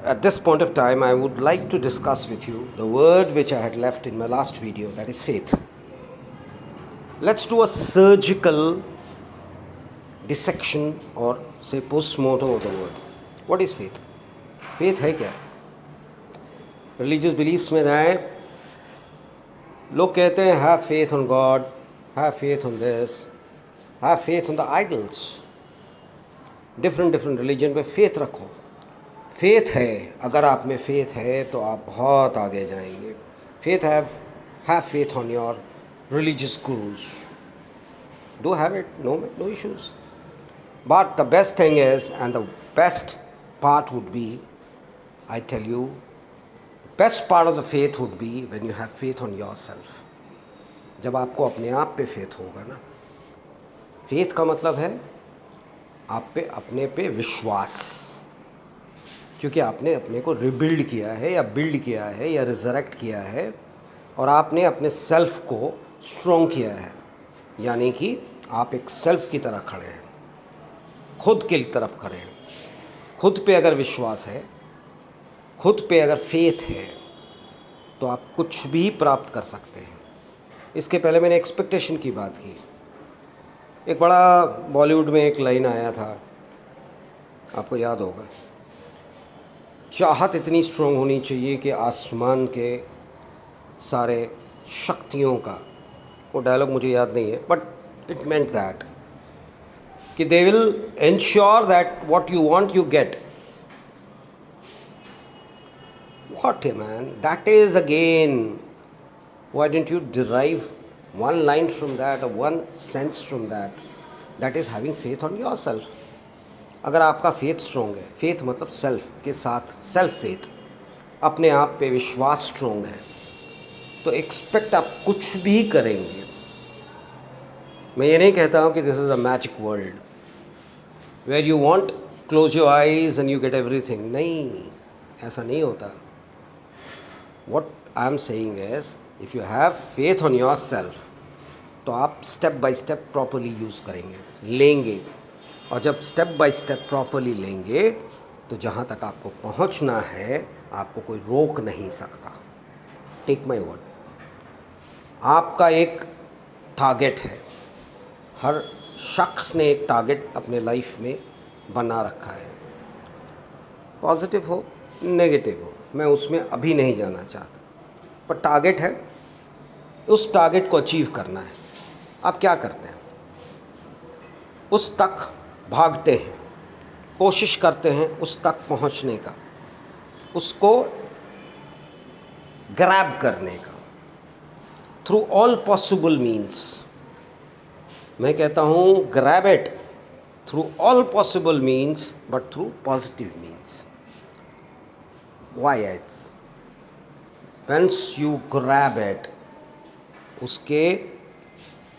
At this point of time, I would like to discuss with you the word which I had left in my last video, that is faith. Let's do a surgical dissection or say post-mortem of the word. What is faith? Faith है क्या? Religious beliefs में जाए, लोग कहते हैं have faith on God, have faith on this, have faith on the idols. Different religion पे faith रखो. Faith है, अगर आप में फेथ है तो आप बहुत आगे जाएंगे. Faith have faith on your religious gurus. Do have it, no issues. But the best thing is and the best part would be, I tell you, best part of the faith would be when you have faith on your self. जब आपको अपने आप पे faith होगा ना. Faith का मतलब है आप पे अपने पे विश्वास, क्योंकि आपने अपने को रिबिल्ड किया है या बिल्ड किया है या रिजरेक्ट किया है और आपने अपने सेल्फ को स्ट्रॉन्ग किया है. यानी कि आप एक सेल्फ की तरह खड़े हैं, खुद की तरफ खड़े हैं. खुद पे अगर विश्वास है, खुद पे अगर फेथ है, तो आप कुछ भी प्राप्त कर सकते हैं. इसके पहले मैंने एक्सपेक्टेशन की बात की. एक बड़ा बॉलीवुड में एक लाइन आया था, आपको याद होगा, चाहत इतनी स्ट्रॉन्ग होनी चाहिए कि आसमान के सारे शक्तियों का, वो डायलॉग मुझे याद नहीं है, बट इट मेंट दैट कि they will ensure that what you want you get. What है man, that is again, why didn't you derive one line from that और one sense from that? That is having faith on your self. अगर आपका faith strong है, faith मतलब self के साथ self faith, अपने आप पे विश्वास स्ट्रॉन्ग है, तो एक्सपेक्ट आप कुछ भी करेंगे. मैं ये नहीं कहता हूँ कि this is a magic world where you want close your eyes and you get everything. नहीं, ऐसा नहीं होता. What I am saying is, if you have faith on your self, तो आप step by step properly use करेंगे, लेंगे. और जब स्टेप बाय स्टेप प्रॉपरली लेंगे तो जहाँ तक आपको पहुँचना है आपको कोई रोक नहीं सकता. टेक माय वर्ड, आपका एक टारगेट है. हर शख्स ने एक टारगेट अपने लाइफ में बना रखा है, पॉजिटिव हो नेगेटिव हो, मैं उसमें अभी नहीं जाना चाहता, पर टारगेट है. उस टारगेट को अचीव करना है. आप क्या करते हैं? उस तक भागते हैं, कोशिश करते हैं उस तक पहुंचने का, उसको ग्रैब करने का, थ्रू ऑल पॉसिबल मीन्स. मैं कहता हूँ grab it through all possible means, but through positive means. Why it's once you grab it,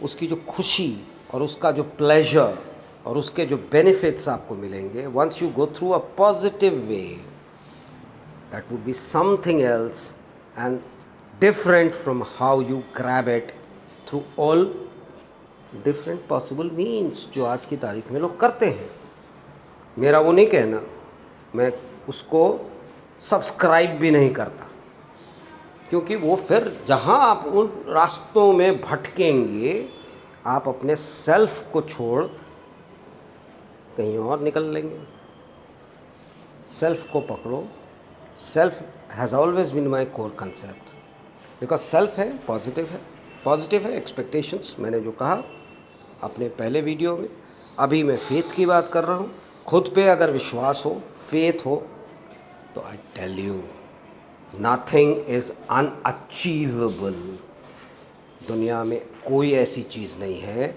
उसकी जो खुशी और उसका जो प्लेजर और उसके जो बेनिफिट्स आपको मिलेंगे, once you go through a positive way, that would be something else and different from how you grab it through all different possible means जो आज की तारीख में लोग करते हैं. मेरा वो नहीं कहना, मैं उसको सब्सक्राइब भी नहीं करता, क्योंकि वो फिर जहाँ आप उन रास्तों में भटकेंगे, आप अपने सेल्फ को छोड़ कहीं और निकल लेंगे. सेल्फ को पकड़ो. Self has always been my core concept, because self है, पॉजिटिव है एक्सपेक्टेशंस. मैंने जो कहा अपने पहले वीडियो में, अभी मैं फेथ की बात कर रहा हूँ. खुद पे अगर विश्वास हो, फेथ हो, तो I tell you nothing is unachievable. दुनिया में कोई ऐसी चीज़ नहीं है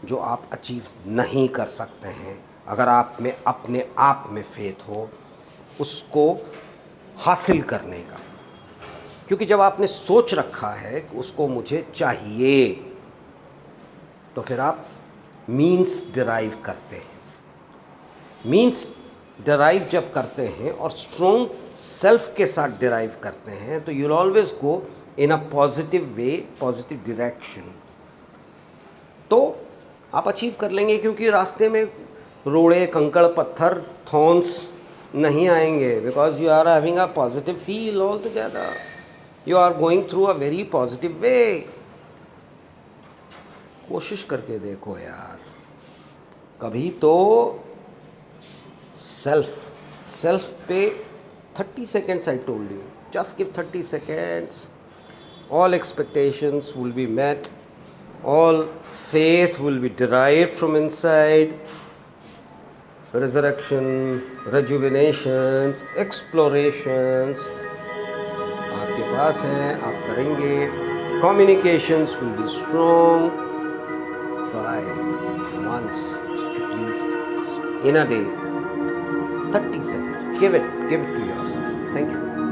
जो आप अचीव नहीं कर सकते हैं, अगर आप में अपने आप में फेथ हो उसको हासिल करने का. क्योंकि जब आपने सोच रखा है कि उसको मुझे चाहिए, तो फिर आप मीन्स डिराइव करते हैं. मीन्स डिराइव जब करते हैं और स्ट्रॉन्ग सेल्फ के साथ डिराइव करते हैं, तो you will always go in a positive way, positive direction. तो आप अचीव कर लेंगे, क्योंकि रास्ते में रोड़े, कंकड़, पत्थर, थॉर्न्स नहीं आएंगे, because you are having a positive feel all together, you are going through a very positive way. कोशिश करके देखो यार, कभी तो सेल्फ पे 30 seconds I told you, just give 30 seconds, all expectations will be met, all faith will be derived from inside, resurrection, rejuvenations, explorations आपके पास हैं, आप करेंगे, communications will be strong, try once at least in a day, 30 seconds, give it to yourself. Thank you.